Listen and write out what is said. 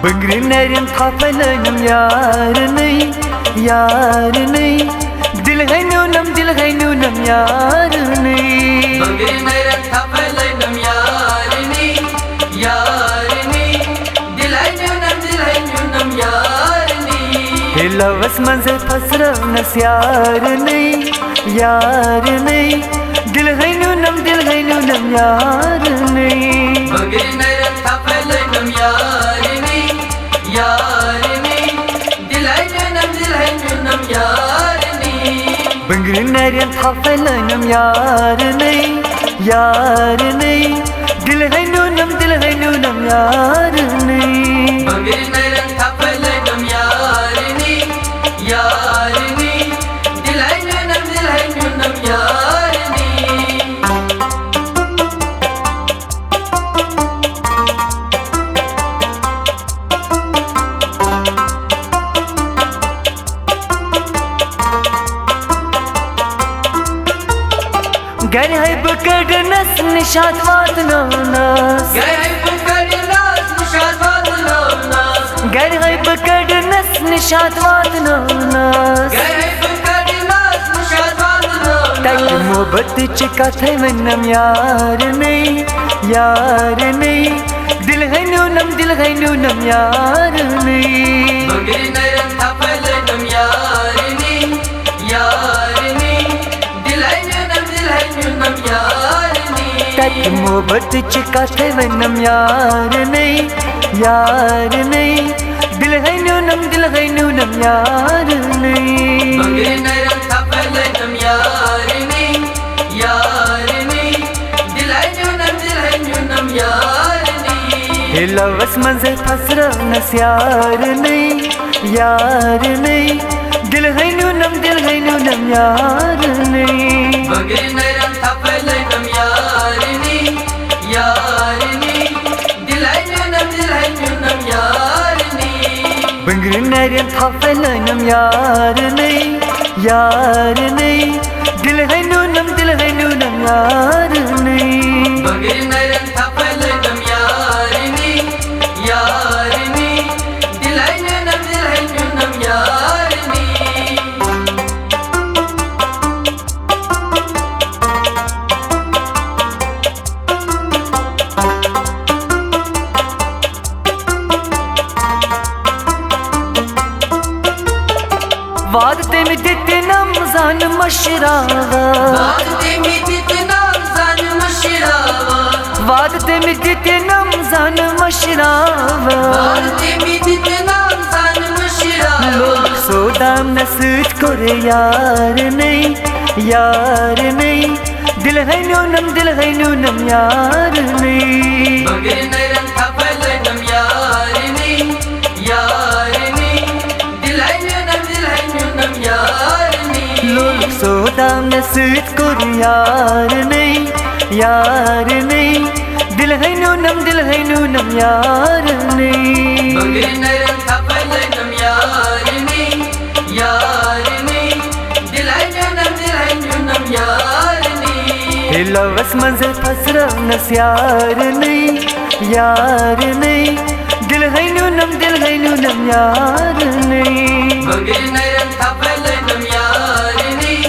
Bıngri nerin tafelanım yar ney Dil hay nunam yar ney Bıngri nerin tafelanım yar ney Dil hay nunam yar ney Lavas manzar fasravnas yar ney Dil hay nunam yar ney Bıngri nerin tafelanım yar ney Dil hay nunam yar ney Bıngri nerin tafelanım yar ney Dil hay nunam yar ney Bıngri nerin tafelanım yar ney Dil hay nunam yar ney Ger hay bıkırdınas nişat vatnanas Ger hay bıkırdınas nişat vatnanas Ger hay bıkırdınas nişat vatnanas Ger hay bıkırdınas nişat vatnanas Tak mohabbat chika thay manam yar ney Dil hay nunam yar ney Bıngri nerin tafelanım yar ney Dil hay nunam yar ney Tak mohabbat chika thay manam yar ney Dil hay nunam yar ney Bıngri nerin tafelanım yar ney Dil hay nunam yar ney Lavas manzar fasravnas yar ney Dil hay nunam yar ney Bıngri nerin tafelanım yar ney Dil hay nunam yar ney Bıngri nerin tafelanım yar ney Dil hay nunam yar ney Bıngri nerin tafelanım yar ney Dil hay nunam yar ney Vaad temidit namzan maşrava Vaad temidit namzan maşrava Vaad temidit namzan maşrava Vaad temidit namzan maşrava Log sodam nasut kore yar ney Dil hay nunam yar ney Bıngri nerin tafelanım yar ney Dil hay nunam yar ney Log sodam nasut kore yar ney Dil hay nunam yar ney Bıngri nerin tafelanım yar ney Dil hay nunam yar ney Lavas manzar fasravnas yar ney Dil hay nunam yar ney Bıngri nerin tafelanım yar ney